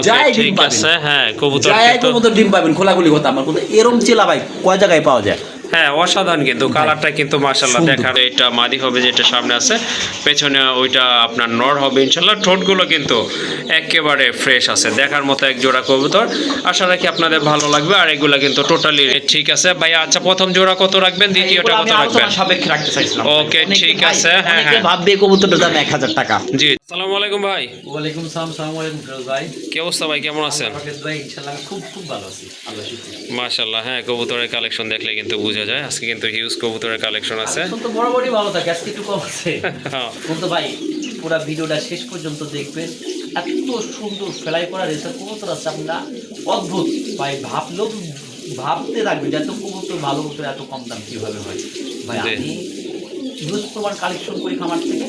যায় ডিম ঠিক পাবেন আছে। হ্যাঁ, কবুতর যায় কিন্তু কবুতর ডিম পাবেন, খোলাখুলি কথা। আমার কিন্তু এরম চেলা ভাই কয় জায়গায় পাওয়া যায়? হ্যাঁ, অসাধারণ কিন্তু কালারটা কিন্তু মাশাআল্লাহ সুন্দর। দেখার। এটা মাদি হবে যেটা সামনে আছে, পেছনে ওইটা আপনার নর হবে ইনশাআল্লাহ। ঠোঁটগুলো কিন্তু একেবারে ফ্রেশ আছে, দেখার মতো এক জোড়া কবুতর। আশা রাখি আপনাদের ভালো লাগবে। আর এগুলা কিন্তু টোটালি ঠিক আছে ভাই। আচ্ছা, প্রথম জোড়া কত রাখবেন, দ্বিতীয়টা এগুলো কত আমি রাখবেন? আলোচনা সাপেক্ষে রাখতে চাইছিলাম। ওকে, অনেকে ঠিক ভাই, আছে। হ্যাঁ অনেকে হ্যাঁ, ভাববে কবুতরটার দাম 1000 টাকা। জি। আসসালামু আলাইকুম ভাই। ওয়ালাইকুম সালাম। সালামু আলাইকুম ফিরোজ ভাই। কি অবস্থা ভাই, কেমন আছেন? হাফেজ ভাই, ইনশাআল্লাহ আমি খুব খুব ভালো আছি, আল্লাহর শুকরিয়া। মাশাআল্লাহ। হ্যাঁ, কবুতরের কালেকশন দেখলে কিন্তু বোঝা যায় আজকে কিন্তু হিউজ কবুতরের কালেকশন আছে। এখন তো বরাবরই ভালো থাকে, আজকে একটু কম আছে। হ্যাঁ, কিন্তু ভাই পুরো ভিডিওটা শেষ পর্যন্ত দেখবেন। এত সুন্দর ফ্লাই করা রেসার কবুতর আছে, আপনারা অদ্ভুত ভাই, ভাবলেও ভাবতে থাকবেন যে এত কবুতর, ভালো কবুতর এত কম দাম কিভাবে হয়। ভাই জি। আমি হিউজ প্রমাণ কালেকশন করি খামার থেকে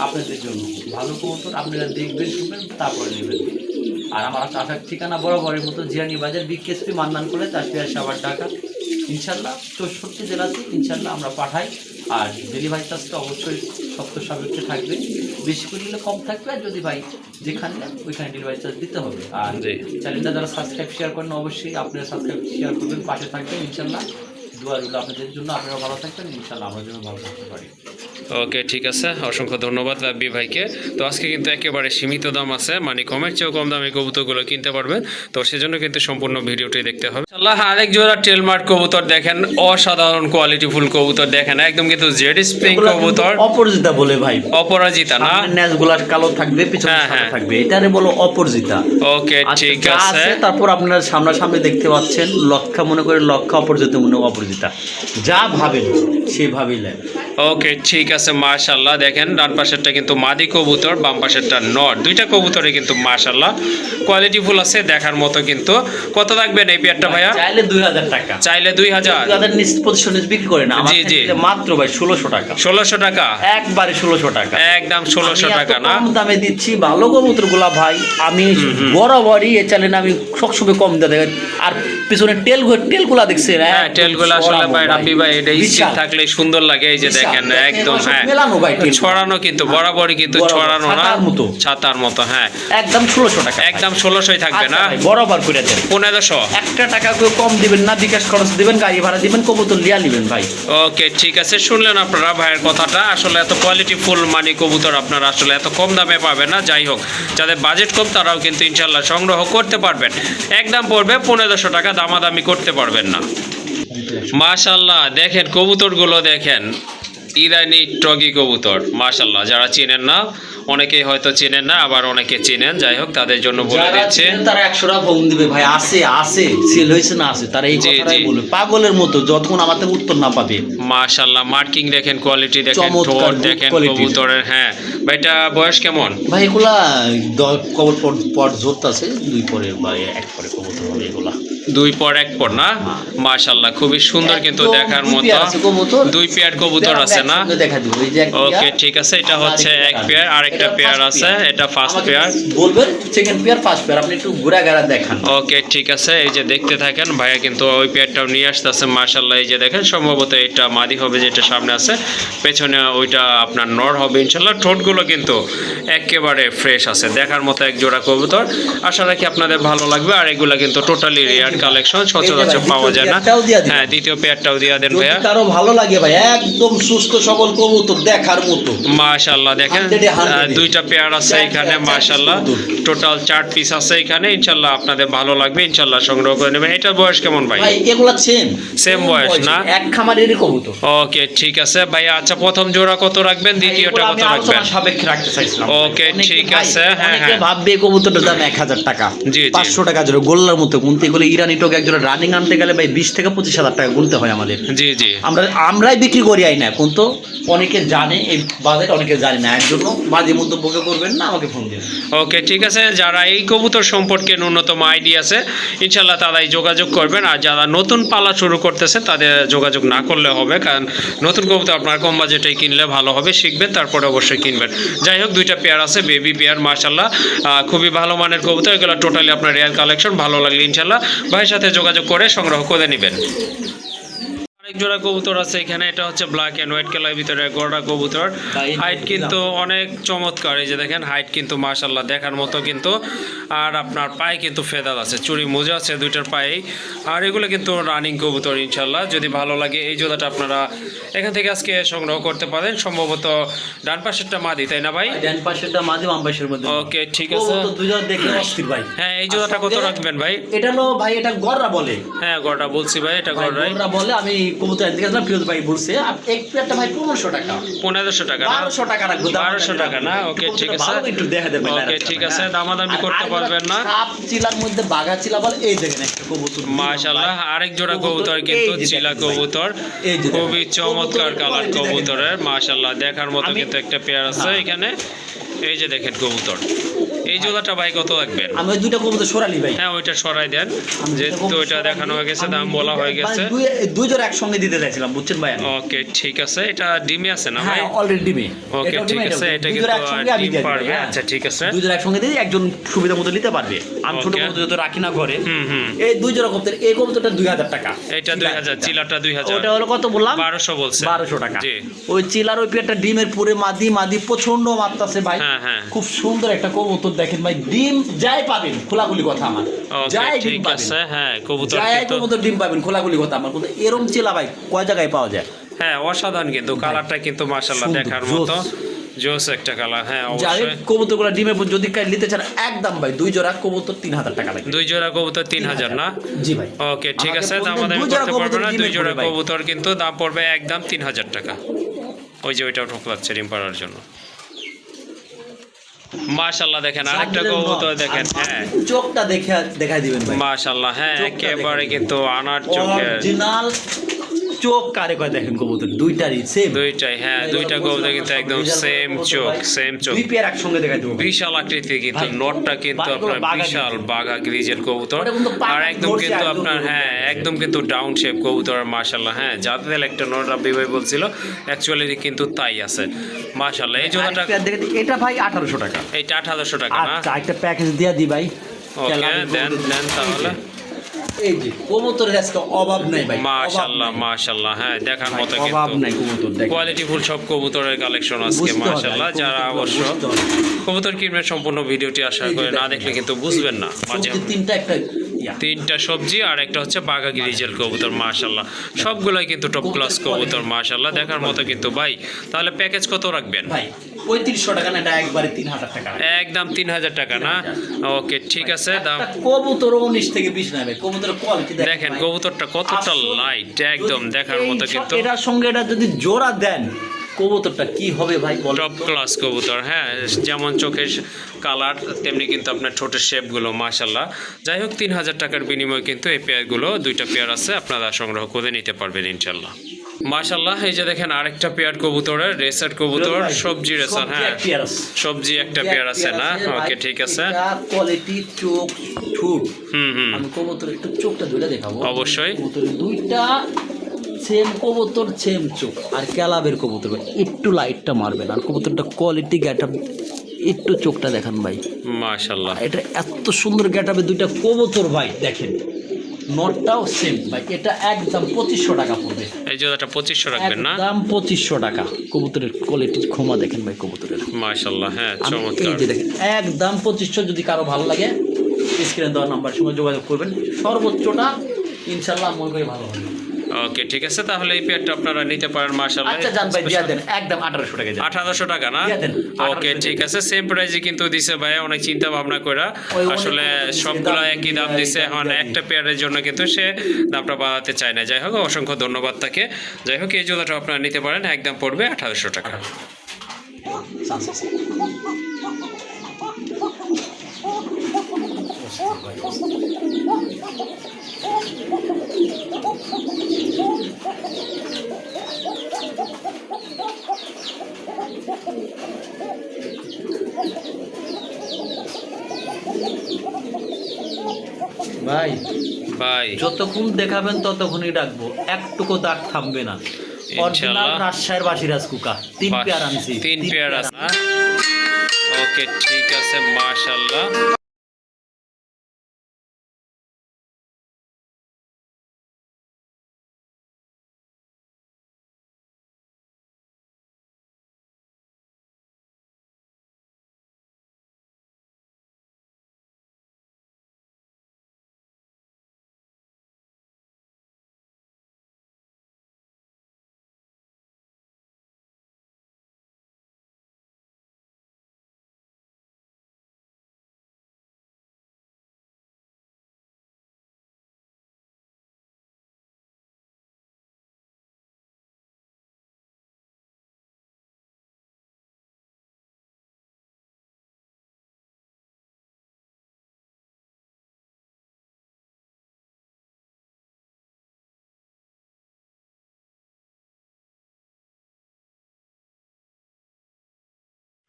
আপনাদের জন্য। ভালো কবুতর আপনারা দেখবেন, শুনবেন, তারপরে নেবেন। আর আমার আসার ঠিকানা বরাবরের মতো জিয়ানি বাজার, বিকেএসপি মান্নান করে তাসফিয়া সাভার ঢাকা। ইনশাল্লাহ 64 জেলাতে ইনশাল্লাহ আমরা পাঠাই। আর ডেলিভারি চার্জটা অবশ্যই শর্ত সাপেক্ষে থাকবে, বেশি করে নিলে কম থাকবে। আর যদি ভাই যেখানে নেন ওইখানে ডেলিভারি চার্জ দিতে হবে। আর জি। চ্যানেলটা যারা সাবস্ক্রাইব শেয়ার করেন, অবশ্যই আপনারা সাবস্ক্রাইব শেয়ার করবেন, পাশে থাকবেন ইনশাল্লাহ। দোয়া রইল আপনাদের জন্য, আপনারা ভালো থাকবেন ইনশাল্লাহ, আমার জন্য ভালো থাকতে পারি। ওকে, ঠিক আছে। অসংখ্য ধন্যবাদ রাব্বি ভাইকে। তো আজকে কিন্তু একেবারে সীমিত দাম আছে, মানে কমের চেয়েও কম দামে কবুতরগুলো কিনতে পারবেন। তো সেজন্য কিন্তু সম্পূর্ণ ভিডিওটি দেখতে হবে। আল্লাহ, আরেক জোড়া টেলমার্ক কবুতর দেখেন, অসাধারণ কোয়ালিটিফুল কবুতর দেখেন, একদম কিন্তু জেড স্প্রিং কবুতর। অপরাজিতা বলে ভাই, অপরাজিতা না? ন্যাসগুলা কালো থাকবে, পিছনে হ্যাঁ, সাদা হ্যাঁ। থাকবে, এটারে বলো অপরাজিতা। ওকে, ঠিক যা আছে। তারপর আপনারা সামনাসামনি দেখতে পাচ্ছেন, লক্ষা মনে করে লক্ষা, অপরাজিতা মনে অপরাজিতা, যা ভাবেন সেভাবেই নেন। ওকে, ঠিক আছে। মাশাআল্লাহ দেখেন, ডান পাশেরটা কিন্তু মাদি কবুতর, বাম পাশেরটা নর। দুইটা কবুতরে কিন্তু মাশাআল্লাহ কোয়ালিটিফুল আছে, দেখার মতো কিন্তু। কত রাখবেন এই পেয়ারটা ভাইয়া? চাইলে 2000 টাকা, চাইলে 2000। 2000 নিচ পজিশনে বিক্রি করে না, আমার জি, জি। থেকে মাত্র ভাই 1600 টাকা। 1600 টাকা? একবারে 1600 টাকা, একদম 1600 আমি এত টাকা না? কম দামে দিচ্ছি ভালো কবুতরগুলা ভাই। আমি বরাবরই এই চ্যানেলে আমি সবসময় কম দামে দেয়। আর পিছনে টেলগুলা দেখছেন? হ্যাঁ, টেলগুলো আসলে ভাই ছড়ানো রাব্বি ভাই, এটা স্টিক বিশাল। থাকলে সুন্দর লাগে। এই যে বিশাল। দেখেন, একদম সব হ্যাঁ মেলানো ভাই, টেল। ছড়ানো কিন্তু বরাবরই কিন্তু বরাবর, ছড়ানো না, ছাতার মতো। ছাতার মতো। হ্যাঁ, একদম 1600 টাকা, একদম 1600ই থাকবে না? আচ্ছা ভাই, বরাবর করে দেন। 1500? একটা টাকা করে কম দিবেন না, বিকাশ খরচ দিবেন, গাড়ি ভাড়া দিবেন, কবুতর লিয়া নিবেন ভাই। ওকে, ঠিক আছে। শুনলেন আপনারা ভাইয়ের কথাটা। আসলে এত কোয়ালিটি ফুল মানে কবুতর আপনারা আসলে এত কম দামে পাবেন না। যাই হোক, যাদের বাজেট কম তারাও কিন্তু ইনশাল্লাহ সংগ্রহ করতে পারবেন। একদম পড়বে 1500 টাকা, দামাদামি করতে পারবেন না। মাশাল্লাহ দেখেন কবুতরগুলো দেখেন, ইরানি টগি কবুতর। মাশাল্লাহ, যারা চেনেন না, অনেকেই হয়তো চেনেন না, আবার অনেকে চেনেন। যাই হোক, তাদের জন্য বলে যারা দিচ্ছে। চিনেন তারা 100 টাকা ফোন দিবে ভাই, আছে সেল হয়েছে না আছে, তারা এই জি, কথাটাই জি। বলবে পাগলের মতো, যতক্ষণ আমাদের উত্তর না পাবে। মাশাল্লাহ, মার্কিং দেখেন, কোয়ালিটি দেখেন, চমৎকার, ঠোঁট good দেখেন quality। কবুতরের। হ্যাঁ ভাই, এটা বয়স কেমন? ভাই এগুলা কবর পর জোরতে আছে, 2 পরে বা 1 পরে কবুতর হবে এগুলা। 2 পর 1 পর না? মাশাল্লাহ, খুবই সুন্দর কিন্তু একদম দেখার 2 মতো। পেয়ার আছে কবুতর। 2 পেয়ার কবুতর আছে না? আমরা দেখা দিব, এই যে এক ওকে, পেয়ার। ঠিক আছে। এটা হচ্ছে আর এক পেয়ার, আরেকটা এটা পেয়ার first আছে, পেয়ার। এটা ফার্স্ট আমাকে পেয়ার। বলবেন সেকেন্ড পেয়ার, ফার্স্ট পেয়ার, আপনি একটু ঘুরা ঘেরা দেখান। ওকে, ঠিক আছে। এই যে দেখতে থাকেন, ভাইয়া কিন্তু ওই পেয়ারটাও নিয়ে আসতেছে। মাশাল্লাহ, এই যে দেখেন, সম্ভবত এটা মাদি হবে যেটা সামনে আছে, পেছনে ওইটা আপনার নর হবে ইনশাল্লাহ। ঠোঁটগুলো কিন্তু একেবারে ফ্রেশ আছে, দেখার মতো এক জোড়া কবুতর। আশা রাখি আপনাদের ভালো লাগবে। আর এগুলা কিন্তু টোটালি রেয়ার কালেকশন, সচরাচর পাওয়া যায় না। হ্যাঁ, দ্বিতীয় পেয়ারটাও দিয়ে দেন যদি ভাইয়া। কারো ভালো লাগে ভাই, একদম সুস্থ সবল কবুতর দেখার মতো। মাশাল্লাহ দেখেন, 100 দুইটা পেয়ার আছে এখানে। মাশাল্লাহ, টোটাল 4 পিস আছে এখানে। ইনশাল্লাহ আপনাদের ভালো লাগবে, ইনশাল্লাহ সংগ্রহ করে নেবেন। এটার বয়স কেমন ভাই? ভাই এগুলা Same বয়স না? এক খামারেরই কবুতর। ওকে, ঠিক আছে ভাই। আচ্ছা, প্রথম জোড়া কত রাখবেন, দ্বিতীয়টা কত আমি রাখবেন? আলোচনা সাপেক্ষে রাখতে চাইছিলাম। ওকে, ঠিক আছে। হ্যাঁ অনেকে হ্যাঁ, ভাববে কবুতরটার দাম 1000 টাকা, জি, জি। 500 টাকা জোড়া, গোল্লার মতো গুনতে গেলে ইরানি টোক এক জোড়া রানিং আনতে গেলে ভাই 20 থেকে 25,000 টাকা গুনতে হয় আমাদের। জি জি। আমরাই বিক্রি করি আই না, কিন্তু অনেকে জানে এই বাজার, অনেকে জানে না। এর জন্য বাজে মন্তব্য করবেন না, আমাকে ফোন দিন। ওকে, ঠিক আছে। যারা এই কবুতর সম্পর্কে ন্যূনতম আইডিয়া আছে ইনশাল্লাহ তারাই যোগাযোগ করবেন। আর যারা নতুন পালা শুরু করতেছে তাদের যোগাযোগ না করলে হবে, কারণ নতুন কবুতর আপনার কম বাজেটেই কিনলে ভালো হবে, শিখবেন তারপরে অবশ্যই কিনবেন। যাই হোক, দুইটা পেয়ার আছে, বেবি পেয়ার। মাশাল্লাহ, খুবই ভালো মানের কবুতর এগুলো। টোটালি আপনার রেয়ার কালেকশন। ভালো লাগলে ইনশাল্লাহ ভাইয়ের সাথে যোগাযোগ করে সংগ্রহ করে নেবেন। এক জোড়া কবুতর আছে এখানে, এটা হচ্ছে ব্ল্যাক এন্ড হোয়াইট কালারের ভিতরে গড়া কবুতর। হাইট কিন্তু অনেক চমৎকার, এই যে দেখেন হাইট কিন্তু মাশাআল্লাহ দেখার মতো কিন্তু। আর আপনার পায়ে কিন্তু ফেদার আছে, চুড়ি মোজা আছে দুইটার পায়ে। আর এগুলো কিন্তু রানিং কবুতর ইনশাল্লাহ। যদি ভালো লাগে এই জোড়াটা আপনারা এখান থেকে আজকে সংগ্রহ করতে পারেন। সম্ভবত ডান পাশেরটা মাদি, তাই না ভাই? ডান পাশেরটা মাদি, বাম পাশের মধ্যে। ওকে ঠিক আছে, তো দুই জোড়া দেখে অস্থির ভাই। হ্যাঁ এই জোড়াটা কত রাখবেন ভাই? এটা হলো ভাই, এটা গড়রা বলে। হ্যাঁ গড়া বলছি ভাই, এটা গড়াই গড়রা বলে। আমি কবুতর এদিকে আসলাম, ফিরোজ ভাই বলছে এক পেয়ারটা ভাই 1500 টাকা। 1500 টাকা না? 1200 টাকা রাখবো। 1200 টাকা না? ওকে ঠিক আছে, একটু দেখা দেবেন। ওকে ঠিক আছে, দামাদামি করতে পারবেন না। সাপ চিলার মধ্যে বাঘা চিলা বলে। এই দেখেন একটা কবুতর মাশাআল্লাহ, আরেক জোড়া কবুতর কিন্তু চিলা কবুতর, খুবই চমৎকার কালার কবুতরের মাশাআল্লাহ দেখার মতো কিন্তু একটা পেয়ার আছে এখানে। এই যে দেখেন কবুতর, এই জোড়াটা ভাই কত রাখবেন? আমি ওই দুইটা কবুতর সরালি ভাই। হ্যাঁ ওইটা সরাই দেন, যেহেতু ওইটা দেখানো হয়ে গেছে, দাম বলা হয়ে গেছে। দুই জোড়া একসঙ্গে দিতে চাইছিলাম, বুঝছেন ভাই। ওকে ঠিক আছে, এটা ডিমে আছে না ভাই? হ্যাঁ অলরেডি ডিমে। ওকে ঠিক আছে, এটা কিন্তু ডিম পারবে। আচ্ছা ঠিক আছে, দুই জোড়া একসঙ্গে দিই, একজন সুবিধা মতো নিতে পারবে। আমি ছোট কবুতর যত রাখি না ঘরে। এই দুই জোড়া কবুতর, এই কবুতরটা 2000 টাকা। এটা 2000, চিলাটা 2000। ওটা হলো কত বললাম? 1200 বলছে। 1200 টাকা। জি। ওই চিলার ওই পেয়ারটা ডিমের পুরে মাদি, মাদি প্রচন্ড মাত্রাছে ভাই। হ্যাঁ হ্যাঁ, খুব সুন্দর একটা কবুতর দেখেন ভাই। ডিম যাই পাবেন, খোলাগুলি কথা আমার। যাই ডিম ঠিক পাবেন। আছে, হ্যাঁ কবুতর যাই কিন্তু কবুতর ডিম পাবেন, খোলাগুলি কথা আমার। কিন্তু এরম চিলা ভাই কয় জায়গায় পাওয়া যায়? হ্যাঁ অসাধারণ কিন্তু, কালারটা কিন্তু মাশাআল্লাহ দেখার মতো জোস একটা কালার। হ্যাঁ যাই অবশ্যই কবুতরগুলো ডিমের উপর যদি কাই নিতে চান একদম ভাই, দুই জোড়া কবুতর 3000 টাকা লাগবে। দুই জোড়া কবুতর 3000 না? জি ভাই। ওকে ঠিক আছে, আমাকে দাম বলবেন, আমি দুই জোড়া করতে পারবো কবুতর না। দুই ডিমের জোড়া পড়বে ভাই। কবুতর কিন্তু দাম পড়বে একদম 3000 টাকা। ওই যে ওইটাও ঠোকলাচ্ছে ডিম পাড়ার জন্য। মাশাআল্লাহ দেখেন আরেকটা কবুতর দেখেন। হ্যাঁ চোখটা দেখে দেখাই দিবেন ভাই। মাশাআল্লাহ, হ্যাঁ একেবারে কিন্তু আনার চোখে অরিজিনাল চোখ কারে কয় দেখেন কবুতর দুইটারই সেম। দুইটাই, হ্যাঁ দুইটা কবুতর কিন্তু একদম সেম চোখ, সেম চোখ। দুই পেয়ার একসঙ্গে দেখাই দেবো। বিশাল আকৃতি কিন্তু, নটটা কিন্তু আপনার বিশাল বাঘা গ্রিজের কবুতর। ওটা কিন্তু আর একদম ধরছে কিন্তু একদম আপনার হ্যাঁ একদম কিন্তু ডাউন শেপ কবুতর মাশাআল্লাহ। হ্যাঁ জাতের একটা নট রাব্বি ভাই বলছিল, অ্যাকচুয়ালি কিন্তু তাই আছে মাশাআল্লাহ। এই জোড়াটা এটা ভাই 1800 টাকা। এইটা 1800 টাকা না? আচ্ছা একটা প্যাকেজ দিয়া দি ভাই। ওকে দেন দেন তাহলে। এই যে কবুতরের আজকে অভাব নাই ভাই। মাশাআল্লাহ মাশাআল্লাহ, হ্যাঁ দেখার মতো কিন্তু অভাব নাই কবুতর দেখেন। কোয়ালিটি ফুল সব কবুতরের কালেকশন আজকে মাশাআল্লাহ। যারা অবশ্য কবুতর কিনবেন সম্পূর্ণ ভিডিওটি আশা করে না দেখলে কিন্তু বুঝবেন না। মাঝে তিনটা একটা তিনটা সবজি আর একটা হচ্ছে বাঘা গ্রিজেল কবুতর মাশাআল্লাহ, সবগুলাই কিন্তু টপ ক্লাস কবুতর মাশাআল্লাহ দেখার মতো কিন্তু। ভাই তাহলে প্যাকেজ কত রাখবেন? ভাই 3500 টাকা না, এটা একবারে 3000 টাকা। একদম 3000 টাকা না? ওকে ঠিক আছে, দাম কবুতর 19 থেকে 20 না ভাই। কবুতরের কোয়ালিটি দেখেন, কবুতরটা কতটা লাইট, একদম দেখার মতো কিন্তু। এটার সঙ্গে এটা যদি জোড়া দেন কবুতরটা কি হবে ভাই বল। টপ ক্লাস কবুতর, হ্যাঁ যেমন চোখের কালার তেমনি কিন্তু আপনার ঠোঁটের শেপগুলো মাশাআল্লাহ। যাই হোক 3000 টাকার বিনিময়ে কিন্তু এই পেয়ারগুলো, দুইটা পেয়ার আছে, আপনারা সংগ্রহ করে নিতে পারবেন ইনশাল্লাহ। মাশাআল্লাহ এই যে দেখেন আরেকটা পেয়ার কবুতরের, রেসার কবুতর, সবজি রেসার। হ্যাঁ সবজি একটা পেয়ার আছে না? ওকে ঠিক আছে। কোয়ালিটি চোখ ঠোঁট। হুম আমি কবুতরের একটু চোখটা ধরে দেখাবো। অবশ্যই। কবুতরের দুইটা সেম কবুতর, সেম চোখ। আর ক্যালাবের কবুতর একটু লাইটটা মারবেন। আর কবুতরটা কোয়ালিটি গ্যাটআপ, একটু চোখটা দেখান ভাই মাশাআল্লাহ। এটা এত সুন্দর গ্যাটআপে দুইটা কবুতর ভাই দেখেন। নটটাও সেম ভাই। এটা একদম 2500 টাকা পড়বে। এই জোড়াটা 2500 রাখবেন না? একদম 2500 টাকা। কবুতরের কোয়ালিটির ক্ষমা দেখেন ভাই কবুতরের মাশাআল্লাহ, হ্যাঁ এই চমৎকার। যে দেখেন একদম 2500। যদি কারো ভালো লাগে স্ক্রিনে দেওয়া নাম্বার সঙ্গে যোগাযোগ করবেন। সর্বোচ্চটা ইনশাআল্লাহ মনে করি ভালো হবে। ওকে ঠিক আছে, তাহলে এই পেয়ারটা আপনারা নিতে পারেন মাশাআল্লাহ। আচ্ছা জান ভাই দিয়া দেন একদম 1800 টাকা দেন। 1800 টাকা না? দিয়া দেন, 1800 ওকে ঠিক আছে, সেম প্রাইসে কিন্তু দিছে ভাই, অনেক চিন্তা ভাবনা করে আসলে সবগুলো একই দাম দিছে। এখন একটা পেয়ারের জন্য কিন্তু সে দামটা বাড়াতে চায় না। যাই হোক অসংখ্য ধন্যবাদ তাকে। যাই হোক এই জোড়াটা আপনারা নিতে পারেন, একদম পড়বে 1800 টাকা। ভাই ভাই যতক্ষণ দেখাবেন ততক্ষণই ডাকবো, একটুকু দাগ থামবে না। অরিজিনাল রাজশাহীর বাসিরাজ কুকা 3 পেয়ার আনছি। 3 পেয়ার আছে। ওকে ঠিক আছে মাশাআল্লাহ।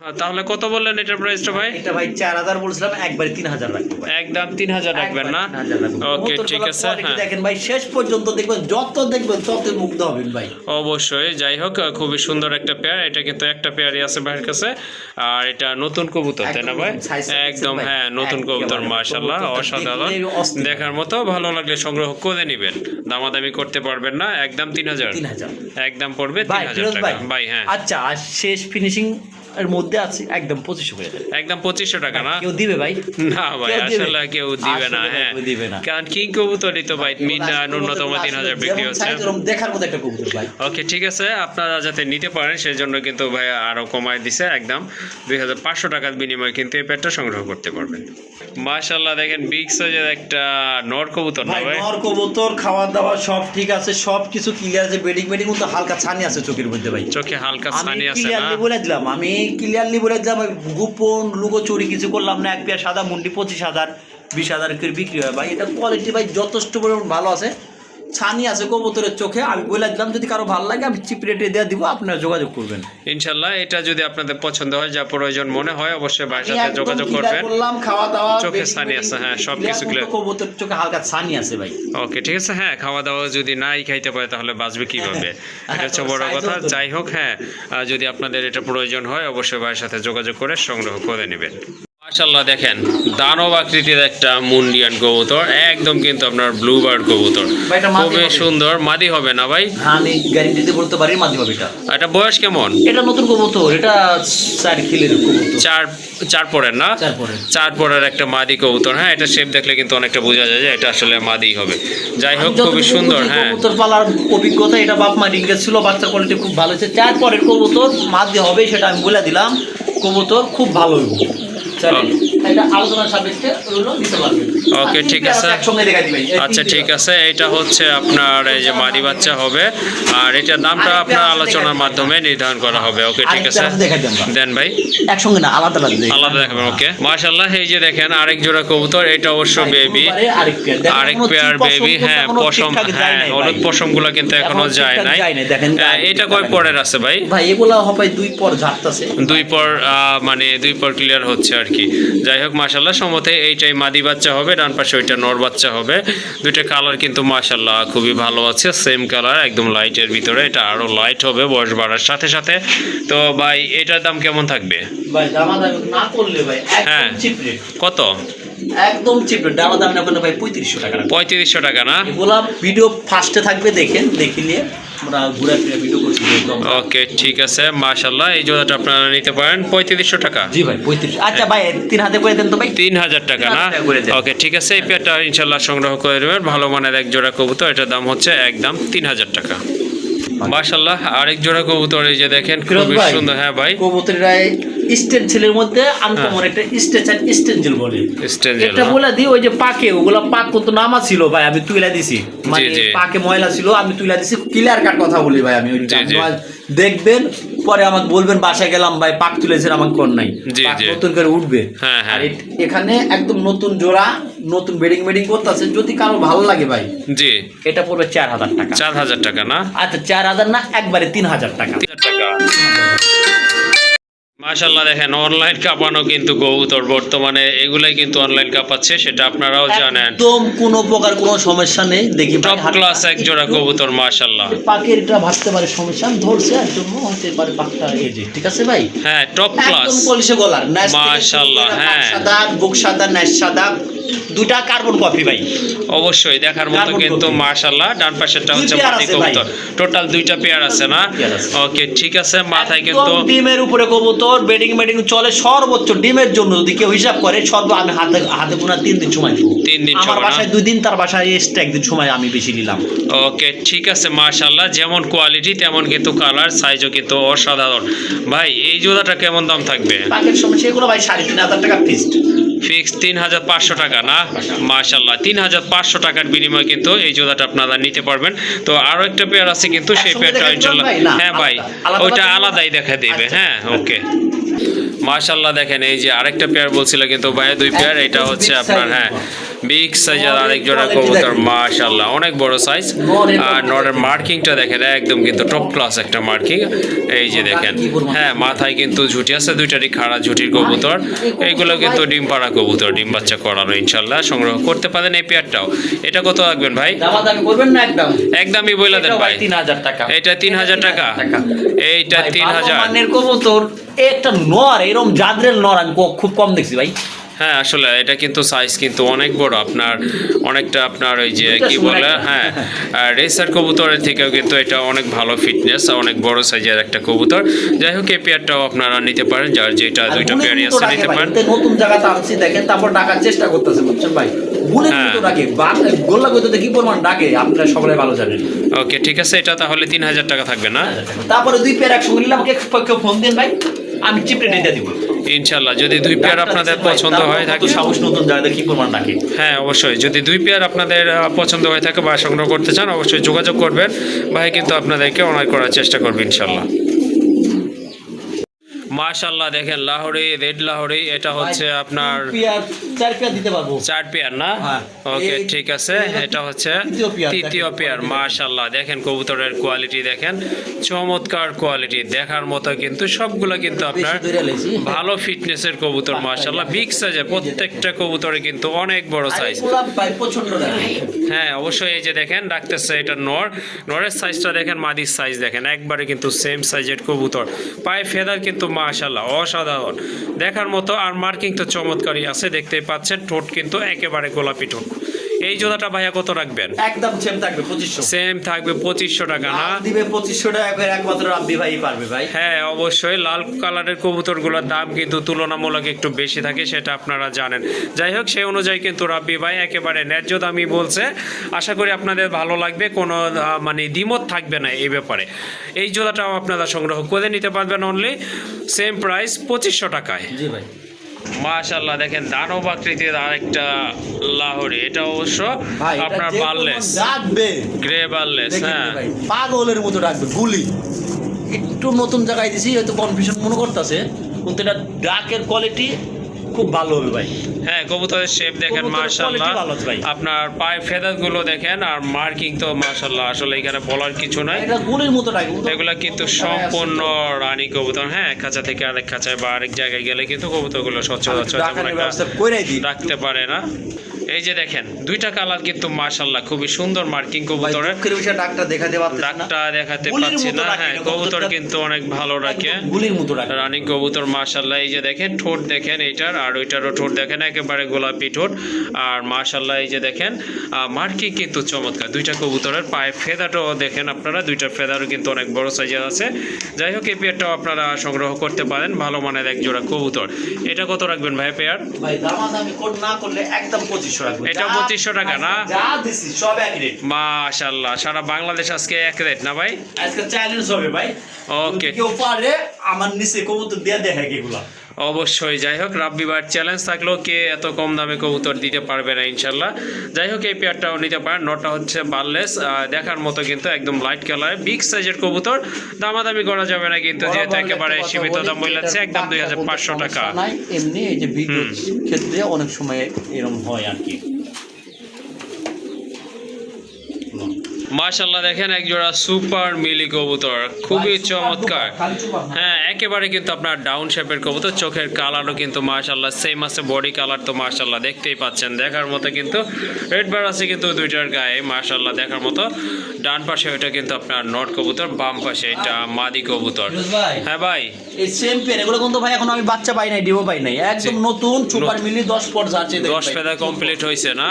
তাহলে কত বললেন এটার প্রাইসটা ভাই? এটা ভাই 4000 বলছিলাম, একবারে 3000 রাখবো ভাই। একদম 3000 রাখবেন না? ওকে ঠিক আছে। হ্যাঁ দেখেন ভাই, শেষ পর্যন্ত দেখবেন, যত দেখবেন তত মুগ্ধ হবেন ভাই। অবশ্যই, যাই হোক খুবই সুন্দর একটা পেয়ার। এটা কিন্তু একটা পেয়ারই আছে ভাইয়ের কাছে, আর এটা নতুন কবুতর তাই না ভাই? একদম হ্যাঁ, নতুন কবুতর মাশাআল্লাহ, অসাধারণ দেখার মতো। ভালো লাগলে সংগ্রহ করে নেবেন, দামাদামি করতে পারবেন না। একদম 3000 একদম পড়বে 3000 টাকা ভাই। হ্যাঁ আচ্ছা, আর শেষ ফিনিশিং এর মধ্যে আছে একদম 2500 করে দেন। একদম 2500 টাকা না? কেউ দিবে ভাই? না ভাই, আসলে কেউ দিবে না। হ্যাঁ কারণ কিং কবুতরই তো ভাই ন্যূনতম 3000 বিক্রি হচ্ছে। দেখার মতো একটা কবুতর ভাই। ওকে ঠিক আছে, আপনারা যাতে নিতে পারেন সেই জন্য কিন্তু ভাই আরো কমায় দিছে, একদম 2500 টাকার বিনিময়ে কিন্তু এই পেটটা সংগ্রহ করতে পারবেন। মাশাআল্লাহ দেখেন বিগ সাইজের একটা নর কবুতর না ভাই? নর কবুতর, খাওয়া দাওয়া সব ঠিক আছে, সব কিছু ক্লিয়ার আছে। বেডিং কিন্তু হালকা ছানি আছে চোখের মধ্যে ভাই, চোখে হালকা ছানি আছে না? আমি ক্লিয়ারলি বলে দিলাম, গোপন লুকোচুরি কিছু করলাম না। এক পেয়ার সাদা মুন্ডি 25,000 20,000 করে বিক্রি হয় ভাই। এটা কোয়ালিটি ভাই যথেষ্ট পরিমাণ ভালো আছে, ছানি আছে কবুতরের চোখে। আমি বলে দিলাম যদি কারো ভালো লাগে আমি চিপ রেটে দিয়ে দিব, আপনারা যোগাযোগ করবেন ইনশাআল্লাহ। এটা যদি আপনাদের পছন্দ হয়, যা প্রয়োজন মনে হয়, অবশ্যই ভাইয়ের সাথে যোগাযোগ করবেন। বললাম খাওয়া দাওয়া চোখে ছানি আছে, হ্যাঁ সবকিছু ক্লিয়ার। কবুতরের চোখে হালকা ছানি আছে ভাই। ওকে ঠিক আছে। হ্যাঁ খাওয়া দাওয়া যদি নাই খাইতে পারে তাহলে বাঁচবে কিভাবে, এটা হচ্ছে বড় কথা। যাই হোক হ্যাঁ, যদি আপনাদের এটা প্রয়োজন হয় অবশ্যই ভাইয়ের সাথে যোগাযোগ করে সংগ্রহ করে নেবেন। মাশাআল্লাহ দেখেন দানব আকৃতির একটা মুন্ডিয়ান কবুতর, একদম কিন্তু আপনার ব্লু বার্ড কবুতর, খুবই সুন্দর। মাদি হবে না ভাই? আমি গ্যারান্টি দিতে বলতে পারি মাদি হবে। এটা বয়স কেমন? এটা নতুন কবুতর, এটা 4 কিলের কবুতর। চার পরের না? চার পরের একটা মাদি কবুতর। হ্যাঁ এটা শেপ দেখলে কিন্তু অনেকটা বোঝা যায় যে এটা আসলে মাদি হবে। যাই হোক খুবই সুন্দর। হ্যাঁ কবুতর পালার অভিজ্ঞতা, এটা বাপ মা ডিঙ্গে ছিল, বাচ্চা কোয়ালিটি খুব ভালো হয়েছে। 4 পরের কবুতর মাদি হবে, সেটা আমি বলে দিলাম। কবুতর খুব ভালো হইব, ওকে ঠিক আছে। আচ্ছা ঠিক আছে, এটা হচ্ছে আপনার এই যে মাদি বাচ্চা হবে, আর এটার দামটা আপনার আলোচনার মাধ্যমে নির্ধারণ করা হবে। ওকে ঠিক আছে, দেন ভাই। একসঙ্গে না, আলাদা আলাদা দেখাবেন। ওকে মাশাআল্লাহ, এই যে দেখেন আরেক জোড়া কবুতর, এটা অবশ্য বেবি, আরেক পেয়ার বেবি। হ্যাঁ পশম, হ্যাঁ হলুদ পশম গুলো কিন্তু এখনো যায় নাই। এটা কয় পরের আছে ভাই? ভাই এগুলা হবে 2 পর ঝাড়তাছে, 2 পর, মানে 2 পর ক্লিয়ার হচ্ছে আর কি। যাই হোক মাশাআল্লাহ, সম্ভবত এইটাই মাদি বাচ্চা হবে, ডান পাশে ওইটা নর বাচ্চা হবে। দুইটা কালার কিন্তু মাশাআল্লাহ খুবই ভালো আছে, সেম কালার একদম লাইটের ভিতরে। এটা আরো লাইট হবে বয়স বাড়ার সাথে সাথে। তো ভাই এটার দাম কেমন থাকবে ভাই? দামাদামি না করলে ভাই হ্যাঁ চিপ রেট। কত? একদম চিপ রেট, দামাদামি না করলে ভাই 3500 টাকা। 3500 টাকা না? এগুলা ভিডিও ফার্স্টে থাকবে, দেখেন, দেখিলে আমরা ঘুরে ফিরে ভিডিও করছি। ওকে ঠিক আছে মাশাআল্লাহ, এই জোড়াটা আপনারা নিতে পারেন 3500 টাকা। জি ভাই 35। আচ্ছা ভাই 3 হাতে করে দেন তো ভাই। 3000 টাকা না? ওকে ঠিক আছে, এই পেয়ারটা ইনশাআল্লাহ সংগ্রহ করে নেবেন। ভালো মানের এক জোড়া কবুতর, এটার দাম হচ্ছে একদম 3000 টাকা। মাশাআল্লাহ আরেক জোড়া কবুতর, এই যে দেখেন খুবই সুন্দর। হ্যাঁ ভাই কবুতররা স্টেন ছেলের মধ্যে আনকমন একটা স্টেঞ্জেল বলে, এটা বলে দি। ওই যে পাকে, ওগুলা পাক কত নামা ছিল ভাই, আমি তুইলা দিছি, মানে পাকে ময়লা ছিল আমি তুইলা দিছি। ক্লিয়ার কাট কথা বলি ভাই, আমি দেখবেন পরে আমাকে বলবেন বাসায় গেলাম ভাই পাক তুলেছেন, আমাকে কোন নাই, নতুন করে উঠবে। আর এখানে একদম নতুন জোড়া, নতুন বেডিং করতেছে। যদি কারো ভালো লাগে ভাই, জি এটা পড়বে 4000 টাকা। 4000 টাকা না? আচ্ছা 4000 না, একবারে 3000 টাকা। মাশাআল্লাহ দেখেন অনলাইন কাঁপানো কিন্তু কবুতর বর্তমানে, এগুলাই কিন্তু অনলাইন কাঁপাচ্ছে, সেটা আপনারাও জানেন। একদম কোনো প্রকার কোনো সমস্যা নেই। দেখি টপ ক্লাস এক জোড়া কবুতর মাশাআল্লাহ। পাকের এটা ভাবতে পারে সমস্যা ধরছে, একদম হতে পারে পাকটা এই যে ঠিক আছে ভাই। হ্যাঁ টপ ক্লাস একদম পলিশে গলার মাশাআল্লাহ। হ্যাঁ সাদা বুক সাদা ন্যাশ সাদা, দুটা কার্বন কপি ভাই, অবশ্যই দেখার মতো কিন্তু মাশাআল্লাহ। ডান পাশেরটা হচ্ছে মাটি কবুতর, টোটাল 2টা পেয়ার আছে না? ওকে ঠিক আছে, মাথায় কিন্তু ডিমের উপরে কবুতর, বেডিং চলে সর্বোচ্চ ডিমের জন্য। যদি কেউ হিসাব করে আমি হাতে গোনা 3 দিন সময় দিব। 3 দিন আমার বাসায় 2 দিন, তার বাসায় এক্সট্রা 1 দিন সময় আমি বেশি নিলাম। ওকে ঠিক আছে মাশাআল্লাহ, যেমন কোয়ালিটি তেমন কিন্তু কালার সাইজও কিন্তু অসাধারণ। ভাই এই জোড়াটা কেমন দাম থাকবে? পাকের সমস্যা এগুলো ভাই 3500 টাকা ফিক্সড। 3500 টাকা না? মাশাআল্লাহ 3500 টাকার বিনিময়ে কিন্তু এই জোড়াটা আপনারা নিতে পারবেন। তো আরো একটা পেয়ার আছে কিন্তু সেই পেয়ারটা ইনশাআল্লাহ, হ্যাঁ ভাই ওইটা আলাদাই দেখা দিবে। হ্যাঁ ওকে মাশাআল্লাহ দেখেন এই যে আরেকটা পেয়ার বলছিল কিন্তু ভাই 2 পেয়ার, এটা হচ্ছে আপনার হ্যাঁ বিগ সাইজের নরের আরেক জোড়া quality কবুতর দেখেন। মাশাআল্লাহ অনেক বড় সাইজ। নরের আর quality নরের দেখেন। মার্কিংটা দেখেন একদম কিন্তু টপ ক্লাস একটা মার্কিং। এই যে দেখেন, কি পরিমাণ? হ্যাঁ মাথায় কিন্তু ঝুটি আছে, দুইটারই খাড়া ঝুটির কবুতর। এইগুলো কিন্তু ডিম পাড়া কবুতর, ডিম বাচ্চা করানো, ইনশাল্লাহ সংগ্রহ করতে পারেন এই পেয়ারটাও। এটা কত রাখবেন ভাই? দামাদামি করবেন না একদম? একদমই বইলা দেন ভাই। 3000 টাকা। এটা 3000 টাকা, এইটা ভাই, 3000। ভালো মানের কবুতর, একটা নর এরকম জাদ্রেল নর আমি খুব কম দেখছি ভাই। হ্যাঁ আসলে এটা কিন্তু সাইজ কিন্তু অনেক বড়, আপনার অনেকটা আপনার ওই যে কি বলে, হ্যাঁ রেসার কবুতরের থেকেও কিন্তু এটা অনেক ভালো ফিটনেস, অনেক বড় সাইজের একটা কবুতর। যাই হোক এই পেয়ারটাও আপনারা নিতে পারেন, যার যেটা দুইটা পেয়ারই আছে নিতে পারেন। নতুন জায়গাতে আনছি দেখেন, তারপর ডাকার চেষ্টা করতেছে বুঝছেন ভাই। বুলের হ্যাঁ। মতো ডাকে, গোল্লা কইতে কি পরিমাণ ডাকে আপনারা সবাই ভালো জানেন। ওকে ঠিক আছে, এটা তাহলে 3000 টাকা থাকবে না? তারপরে দুই পেয়ার একসঙ্গে নিলে আমাকে ফোন দেন ভাই, আমি চিপড়ে দিয়ে দিব ইনশাল্লাহ। যদি দুই পেয়ার আপনাদের পছন্দ হয়ে থাকে, সাহস নতুন জায়গাতে কি পরিমাণ ডাকে। হ্যাঁ অবশ্যই যদি দুই পেয়ার আপনাদের পছন্দ হয়ে থাকে বা সংগ্রহ করতে চান, অবশ্যই যোগাযোগ করবেন, ভাই কিন্তু আপনাদেরকে অনার করার চেষ্টা করবে ইনশাল্লাহ। মাশাআল্লাহ দেখেন লাহোরি, রেড লাহোরি, এটা হচ্ছে আপনার 4 পেয়ার দিতে পারবো। 4 পেয়ার না? হ্যাঁ। ওকে এই- ঠিক আছে, এটা হচ্ছে তৃতীয় পেয়ার, তৃতীয় দেখেন। পেয়ার। মাশাআল্লাহ দেখেন কবুতরের কোয়ালিটি দেখেন, চমৎকার কোয়ালিটি, দেখার মতো কিন্তু সবগুলো কিন্তু আপনার বেশি ধরে লাইছি। ভালো ফিটনেসের কবুতর মাশাআল্লাহ, বিগ সাইজের প্রত্যেকটা কবুতরে কিন্তু অনেক বড় সাইজ। গোলাপ ভাই প্রচন্ড ডাকে। হ্যাঁ অবশ্যই এই যে দেখেন ডাকতেছে, এটা নরের সাইজটা দেখেন, মাদির সাইজ দেখেন, একবারে কিন্তু সেম সাইজের কবুতর। পায়ে ফেদার কিন্তু মাশাআল্লাহ অসাধারণ, দেখার মতো। আর মার্কিং তো চমৎকারই আছে, দেখতেই পাচ্ছেন। ঠোঁট কিন্তু একেবারে গোলাপি ঠোঁট। এই জোড়াটা ভাইয়া কত রাখবেন? একদম সেম থাকবে 2500। সেম থাকবে 2500 টাকা না? লাল দিবে 2500 টাকা করে, একমাত্র রাব্বি ভাই পারবে ভাই। হ্যাঁ অবশ্যই লাল কালারের কবুতরগুলোর দাম কিন্তু তুলনামূলক একটু বেশি থাকে, সেটা আপনারা জানেন। যাই হোক সেই অনুযায়ী কিন্তু রাব্বি ভাই একেবারে ন্যায্য দামই বলছে। আশা করি আপনাদের ভালো লাগবে, কোনো মানে দ্বিমত থাকবে না এই ব্যাপারে। এই জোড়াটাও আপনারা সংগ্রহ করে নিতে পারবেন অনলি সেম প্রাইস 2500 টাকায়। জি ভাই। মাশাআল্লাহ দেখেন দানব আকৃতির আরেকটা লাহোরি, এটা অবশ্য ভাই এটা আপনার যে বার্লেস, পরিমাণ ডাকবে গ্রে বার্লেস। দেখেন হ্যাঁ ভাই, পাগলের মতো ডাকবে গুলি। একটু নতুন জায়গায় দিছি, হয়তো কনফিউশন মনে করতেছে, কিন্তু এটা ডাকের কোয়ালিটি খুব ভালো হবে ভাই। হ্যাঁ কবুতরের শেপ দেখেন কবুতরের মাশাআল্লাহ, quality ভালো আছে ভাই। আপনার পায়ের ফেদার গুলো দেখেন, আর মার্কিং তো মাশাআল্লাহ আসলে এখানে বলার কিছু নাই। এটা গুলির মতো ডাকে। এগুলা কিন্তু সম্পূর্ণ রানী কবুতর। হ্যাঁ এক খাঁচা থেকে আরেক খাঁচায় বা আরেক জায়গায় গেলে কিন্তু কবুতরগুলো সচরাচর তেমন একটা রাখতে পারে না। এই যে দেখেন দুইটা কালার কিন্তু মাশাআল্লাহ খুবই সুন্দর মার্কিং কবুতরের। ডাকটা দেখাতে পারতেছি না। ডাকটা দেখাতে গুলির পাচ্ছি মতো না। ডাকে হ্যাঁ এটা, কবুতর কবুতরটা কিন্তু অনেক ভালো রাখে, গুলির মতো ডাকে। রানিং কবুতর মাশাআল্লাহ। এই যে দেখেন ঠোঁট দেখেন এইটার, আর ওইটারও ঠোঁট দেখেন একেবারে গোলাপি ঠোঁট। আর মাশাআল্লাহ এই যে দেখেন মার্কিং কিন্তু চমৎকার। দুইটা কবুতরের পায়ে ফেদারটাও দেখেন আপনারা, দুইটার ফেদারও কিন্তু অনেক বড় সাইজের আছে। যাই হোক এই পেয়ারটাও আপনারা সংগ্রহ করতে পারেন, ভালো মানের এক জোড়া কবুতর। এটা কত রাখবেন ভাই পেয়ার? ভাই দামাদামি না করলে একদম 2500 রাখবো। এটা 2500 টাকা না? যা দিছি সব এক রেট। মাশাআল্লাহ সারা বাংলাদেশ আজকে এক রেট না ভাই? আজকে চ্যালেঞ্জ হবে ভাই। ওকে কেউ পারে আমার নিচে কবুতর দিয়ে দেখে এগুলা। অবশ্যই। যাই হোক রাব্বি ভাইয়ের চ্যালেঞ্জ থাকলেও কে এত কম দামে কবুতর দিতে পারবে না ইনশাল্লাহ। যাই হোক এই পেয়ারটাও নিতে পারেন। নটা হচ্ছে বার্লেস, দেখার মতো কিন্তু একদম লাইট কালার, বিগ সাইজের কবুতর। দামাদামি করা যাবে না কিন্তু, যেহেতু একেবারে সীমিত দাম বলছে, একদম 2500 টাকা। এমনি এই যে ভিডিওর ক্ষেত্রে অনেক সময় এরকম হয় আর কি। মাশাআল্লাহ দেখেন এক জোড়া সুপার মিলি কবুতর, খুবই চমৎকার। হ্যাঁ একেবারে কিন্তু আপনার ডাউন শেপের কবুতর, চোখের কালারও কিন্তু মাশাআল্লাহ সেম আছে, বডি কালার তো মাশাআল্লাহ দেখতেই পাচ্ছেন, দেখার মতো কিন্তু রেড বার আছে কিন্তু দুইটার গায়ে মাশাআল্লাহ দেখার মতো। ডান পাশে ওইটা কিন্তু আপনার নট কবুতর, বাম পাশে এটা মাদি কবুতর। হ্যাঁ ভাই এই সেম পেন এগুলো কিন্তু ভাই এখন আমি বাচ্চা পাই নাই, ডিমও পাই নাই, একদম নতুন সুপার মিলি 10 পর যাচ্ছে। 10 ফেদা কমপ্লিট হয়েছে না?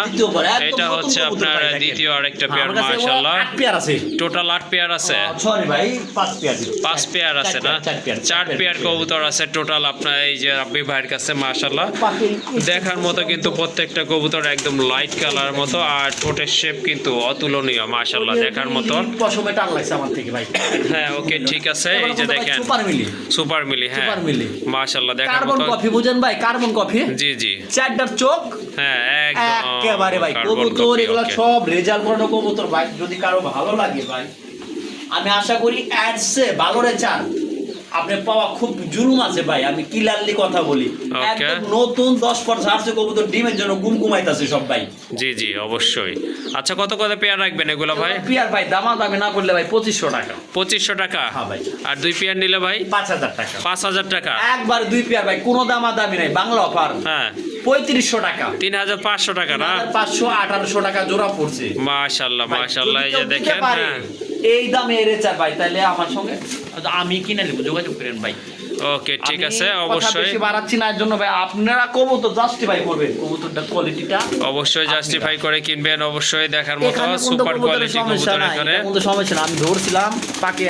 এটা হচ্ছে আপনার দ্বিতীয় আরেকটা পেয়ার মাশাআল্লাহ। 8 পেয়ার আছে টোটাল 8 পেয়ার আছে। সরি ভাই 5 পেয়ার। 5 পেয়ার আছে না? 4 পেয়ার কবুতর আছে টোটাল আপনার এই যে রাব্বি ভাইয়ের কাছে মাশাআল্লাহ। দেখার মতো কিন্তু প্রত্যেকটা কবুতর একদম লাইট কালার মতো, আর ঠোঁটের শেপ কিন্তু অতুলনীয় মাশাআল্লাহ দেখার মতো। পশমে টান লাগছে আমার থেকে ভাই। হ্যাঁ ওকে ঠিক আছে। এই যে দেখেন সুপার মিলি, সুপার মিলি। হ্যাঁ সুপার মিলি মাশাআল্লাহ দেখার কার্বন মতো। কফি বুঝেন ভাই, কার্বন কফি। জি জি চারটার চোখ। হ্যাঁ একদম একেবারে ভাই কবুতর এগুলো সব রেজাল্ট করানো কবুতর ভাই। যদি কারো ভালো লাগে ভাই, আমি আশা করি অ্যাডসে ভালো রেজাল্ট আপনি পাওয়া খুব জুলুম আছে ভাই, আমি ক্লিয়ারলি কথা বলি। Okay. একদম নতুন 10 পর ছাড়ছে কবুতর, ডিমের জন্য ঘুমাইতেছে সব ভাই। জি জি অবশ্যই। আচ্ছা কত করে পেয়ার রাখবেন এগুলো ভাই? পিয়ার ভাই দামি না করলে ভাই 2500 টাকা। 2500 টাকা? হ্যাঁ ভাই। আর 2 পেয়ার নিলে ভাই? 5000 টাকা। 5000 টাকা? একবার 2 পেয়ার ভাই, কোনো দামি নাই, বাংলা অফার। হ্যাঁ 3500 টাকা। 3500 টাকা না? 500 1800 টাকা জোড়া পড়ছে। মাশাআল্লাহ ভাই, মাশাআল্লাহ, এই যদি যে কেউ দিতে দেখেন। পারে, হ্যাঁ এই দামে এরেচার ভাই, তাহলে আমার সঙ্গে আমি কিনে নেব, যোগাযোগ করেন ভাই। ওকে ঠিক আছে, আমি কথা অবশ্যই বেশি বাড়াচ্ছি না, এর জন্য ভাই আপনারা কবুতর জাস্টিফাই করবেন, কবুতরটা কোয়ালিটিটা অবশ্যই জাস্টিফাই করে কিনবেন, অবশ্যই দেখার মতো এখানে কোনো সুপার কবুতরের কোয়ালিটি সমস্যা কবুতর নাই, এখানে। এটা কোনো সমস্যা না। আমি ধরছিলাম পাকে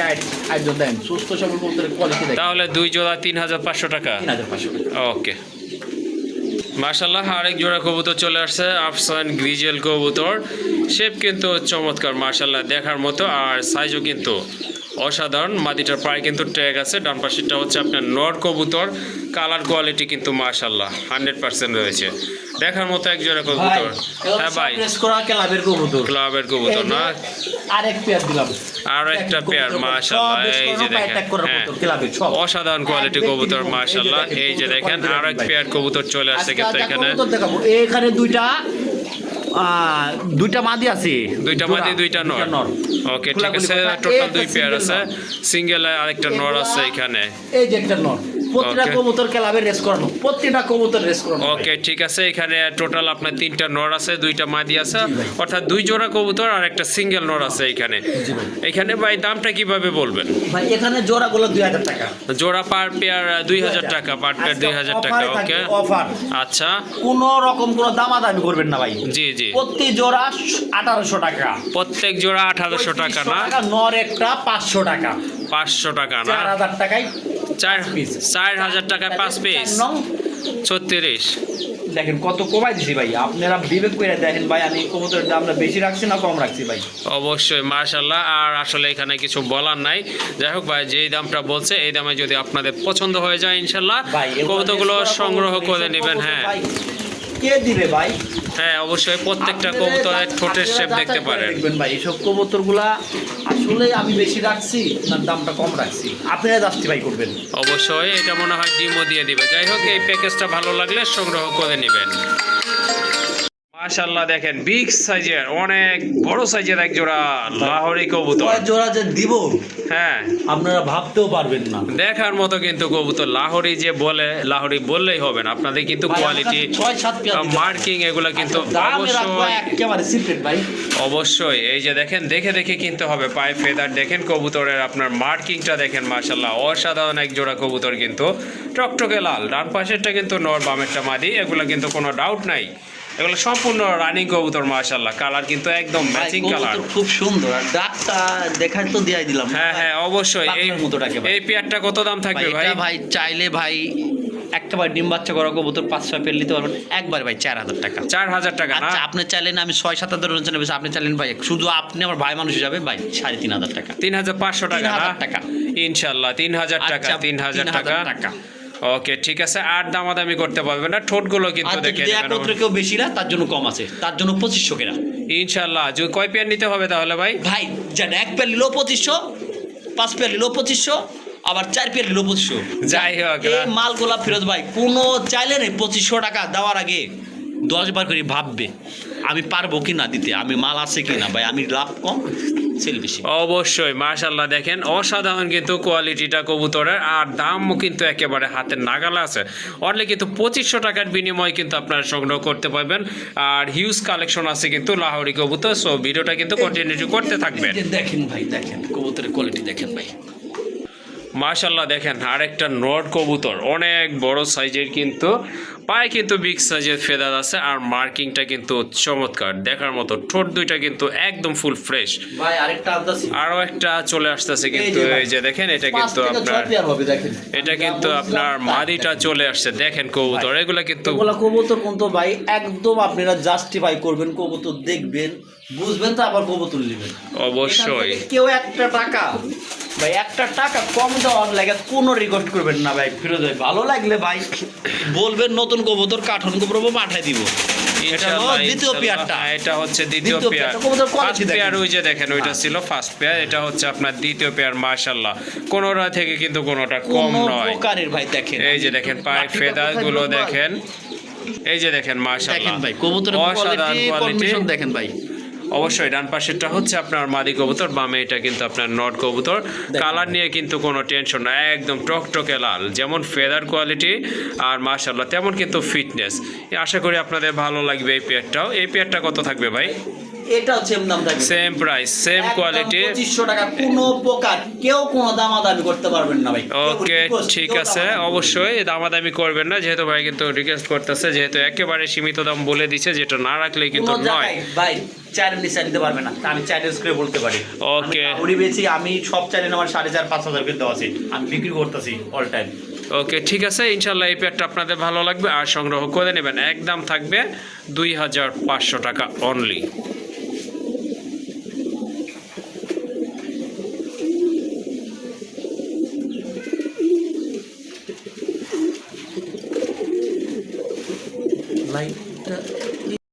আইজন দেন, সুস্থ সবল কবুতরের কোয়ালিটি দেখেন। তাহলে 2 জোড়া 3500 টাকা। 3500 টাকা। ওকে মাশাআল্লাহ, আরেক জোড়া কবুতর চলে আসছে, আফসান গ্রিজেল কবুতর। শেপ কিন্তু চমৎকার মাশাআল্লাহ, দেখার মতো, আর সাইজও কিন্তু অসাধারণ। মাদিটার পায়ে কিন্তু ট্যাগ আছে, ডান পাশেরটা হচ্ছে আপনার নর কবুতর। কালার কোয়ালিটি কিন্তু মাশাআল্লাহ 100% রয়েছে, দেখার মতো এক জোড়া কবুতর। হ্যাঁ ভাই, প্রেস করা ক্লাবের কবুতর, ক্লাবের কবুতর না? আরেক পেয়ার দিলাম, আর একটা পেয়ার মাশাআল্লাহ, এই যে দেখেন। হ্যাঁ অসাধারণ কোয়ালিটি কবুতর মাশাআল্লাহ, এই যে দেখেন আর এক পেয়ার কবুতর চলে আসছে কিন্তু এখানে। এখানে দুইটা মাদি আছে, দুইটা মাদি দুইটা নর। ওকে ঠিক আছে, টোটাল 2 পেয়ার আছে, সিঙ্গেল আরেকটা নর আছে এখানে। এই যে একটা নর, প্রতিটা Okay. কবুতর ক্লাবে রেস করানো, প্রতিটা কবুতর রেস করানো। ওকে ঠিক আছে, এখানে টোটাল আপনার 3টা নর আছে, 2টা মাদি আছে, জি ভাই। অর্থাৎ 2 জোড়া কবুতর আর একটা সিঙ্গেল নর আছে এখানে। জি ভাই। এখানে ভাই দামটা কিভাবে বলবেন? ভাই এখানে জোড়াগুলো 2000 টাকা, জোড়া পার পেয়ার 2000 টাকা, পার পেয়ার 2000 টাকা। ওকে অফার, আচ্ছা কোনো রকম কোনো দামাদামি করবেন না ভাই। জি জি, প্রতি জোড়া 1800 টাকা, প্রত্যেক জোড়া 1800 টাকা না? নর একটা 500 টাকা, 500 টাকা না? 4000 টাকায় 4000 টাকায় 5 পিস, 36। দেখেন কত কমাই দিছি ভাই, আপনারা বিবেক করে দেখেন ভাই, আমি কবুতরের দামটা বেশি রাখছি না কম রাখছি ভাই? অবশ্যই মাশাআল্লাহ, আর আসলে এখানে কিছু বলার নাই। যাই হোক ভাই, যেই দামটা বলছে এই দামে যদি আপনাদের পছন্দ হয়ে যায় ইনশাল্লাহ ভাই কবুতরগুলো সংগ্রহ করে নেবেন। হ্যাঁ কে দিবে ভাই? হ্যাঁ অবশ্যই, প্রত্যেকটা কবুতরের ঠোঁটের শেপ দেখতে পারেন। দেখবেন ভাই, এসব কবুতরগুলা আসলে আমি বেশি রাখছি না দামটা কম রাখছি, আপনারা জাস্টিফাই করবেন। অবশ্যই এটা মনে হয় ডিমও দিয়ে দিবে। যাই হোক, এই প্যাকেজটা ভালো লাগলে সংগ্রহ করে নেবেন। মাশাআল্লাহ দেখেন, বিগ সাইজের অনেক বড় সাইজের এক জোড়া লাহোরি কবুতর। কয় জোড়া যে দিব হ্যাঁ আপনারা ভাবতেও পারবেন না, দেখার মতো কিন্তু কবুতর। লাহোরি যে বলে, লাহোরি বললেই হবে না, আপনাদের কিন্তু কোয়ালিটি, 6-7 মার্কিং এগুলা কিন্তু অবশ্যই একেবারে সিক্রেট ভাই। অবশ্যই এই যে দেখেন, দেখে দেখে কিনতে হবে। পায়ে ফেদার দেখেন, কবুতরের আপনার মার্কিংটা দেখেন, মাশাআল্লাহ অসাধারণ এক জোড়া কবুতর কিন্তু টকটকে লাল। ডান পাশেরটা কিন্তু নর, বামেরটা মাদি, এগুলো কিন্তু কোনো ডাউট নাই, এগুলো সম্পূর্ণ রানিং কবুতর মাশাআল্লাহ। কালার কিন্তু একদম ম্যাচিং কালার, খুব সুন্দর। আর ডাকটা দেখাই তো দিয়াই দিলাম। হ্যাঁ হ্যাঁ অবশ্যই। এই পাখির মতো ডাকে ভাই। এই পেয়ারটা কত দাম থাকবে ভাই? এটা ভাই চাইলে ভাই একেবারে ডিম বাচ্চা করা কবুতর 5-6 পেয়ার নিতে পারবেন একবার ভাই 4000 টাকা। 4000 টাকা না? আচ্ছা আপনি চাইলেন আমি 6-7 হাজার রয়েছেন, আপনি চাইলেন ভাই শুধু আপনি আমার ভাই মানুষ হিসাবে ভাই 3500 টাকা, 3500 টাকা না? 3000 টাকা ইনশাআল্লাহ 3000 টাকা। আচ্ছা, 3000 টাকা। 3000 টাকা। ওকে ঠিক আছে, আর দামাদামি করতে পারবে না, ঠোঁটগুলো কিন্তু আর দেখে যদি নেবেন। একত্রে কেউ বেশি না তার জন্য কম আছে, তার জন্য 2500 কেনা। ইনশাআল্লাহ। কয় পেয়ার নিতে হবে তাহলে ভাই? ভাই জান এক পেয়ার নিলেও 2500, 5 পেয়ার নিলেও 2500, আবার 4 পেয়ার নিলেও 2500। যাই হোক, এই মালগুলা ফিরোজ ভাই কোনো চাইলে নেই 2500 টাকা দেওয়ার আগে 10 বার করে ভাববে আমি পারবো কি না দিতে, আমি মাল আছে কি না ভাই, আমি লাভ কম সেল বেশি। অবশ্যই মাশাআল্লাহ দেখেন, অসাধারণ কিন্তু কোয়ালিটিটা কবুতরের, আর দামও কিন্তু একেবারে হাতের নাগালে আছে। অনলি কিন্তু 2500 টাকার বিনিময়ে কিন্তু আপনারা সংগ্রহ করতে পারবেন। আর হিউজ কালেকশন আছে কিন্তু লাহোরি কবুতর। সো ভিডিওটা কিন্তু কন্টিনিউ করতে থাকবেন। দেখেন ভাই, দেখেন কবুতরের কোয়ালিটি দেখেন ভাই, মাশাআল্লাহ দেখেন আরেকটা নর কবুতর, অনেক বড় সাইজের কিন্তু, পায়ে কিন্তু বিগ সাইজের ফেদার আছে, আর মার্কিংটা কিন্তু চমৎকার দেখার মতো। ঠোঁট দুইটা কিন্তু একদম ফুল ফ্রেশ। ভাই আরেকটা আদাসি আরো একটা চলে আসতেছে কিন্তু, এই যে দেখেন এটা কিন্তু আপনার, এটা কিন্তু আপনার মাদিটা চলে আসছে। দেখেন কবুতর এগুলা কিন্তু, এগুলা কবুতর কিন্তু ভাই একদম আপনারা জাস্টিফাই করবেন, কবুতর দেখবেন বুঝবেন তো আবার কবুতর নেবেন। অবশ্যই কেউ একটা টাকা ভাই, একটা টাকা কম দেওয়ার লাগে কোনো রিকোয়েস্ট করবেন না ভাই, ফিরোজ ভাই ভালো লাগলে ভাই বলবেন নতুন কবুতর কাঠন কবুতর পাঠাই দিব, ইনশাআল্লাহ দ্বিতীয় পেয়ারটা। হ্যাঁ, এটা হচ্ছে দ্বিতীয় দ্বিতীয় পেয়ার। পেয়ারটা, কবুতর quality ফার্স্ট দেখেন। পেয়ার ওই যে দেখেন ওইটা হ্যাঁ। ছিল ফার্স্ট পেয়ার, এটা হচ্ছে আপনার দ্বিতীয় পেয়ার। মাশাআল্লাহ কোনোটা থেকে কিন্তু কোনোটা কম কোনো নয়। প্রকারের ভাই দেখেন, এই যে দেখেন পায়ের লাঠিটা ফেদার কোথায় গুলো ঢুকলো? দেখেন, এই যে দেখেন দেখেন মাশাআল্লাহ ভাই কবুতরের অসাধারণ কোয়ালিটি কোয়ালিটি। কন্ডিশন দেখেন ভাই। অবশ্যই ডান পাশেরটা হচ্ছে আপনার মাদি কবুতর, বামে এটা কিন্তু আপনার নট কবুতর। কালার নিয়ে কিন্তু কোনো টেনশন নাই, একদম টকটকে লাল, যেমন ফেদার কোয়ালিটি আর মাশাআল্লাহ তেমন কিন্তু ফিটনেস। আশা করি আপনাদের ভালো লাগবে এই পেয়ারটাও। এই পেয়ারটা কত থাকবে ভাই? এটাও সেম দাম থাকবে, সেম প্রাইস, সেম কোয়ালিটি। 2500 টাকা। কোনো প্রকার কেউ কোনো দামাদামি করতে পারবেন না ভাই। ওকে ঠিক আছে, অবশ্যই দামাদামি করবেন না, যেহেতু ভাই কিন্তু রিকোয়েস্ট করতেছে, যেহেতু একেবারে সীমিত দাম বলে দিচ্ছে, যেটা না রাখলে কিন্তু নয়। ভাই চ্যানেল নিচে দিতে পারবে না, আমি চ্যালেঞ্জ করে বলতে পারি। ওকে। উড়ি বেশি আমি সব চ্যানেল আমার 4,500-5,000 করে দেওয়া আছে, আমি বিক্রি করতেছি অল টাইম। ওকে ঠিক আছে, ইনশাল্লাহ এই পেয়ারটা আপনাদের ভালো লাগবে আর সংগ্রহ করে নেবেন। একদম থাকবে 2500 টাকা অনলি। লাইটটা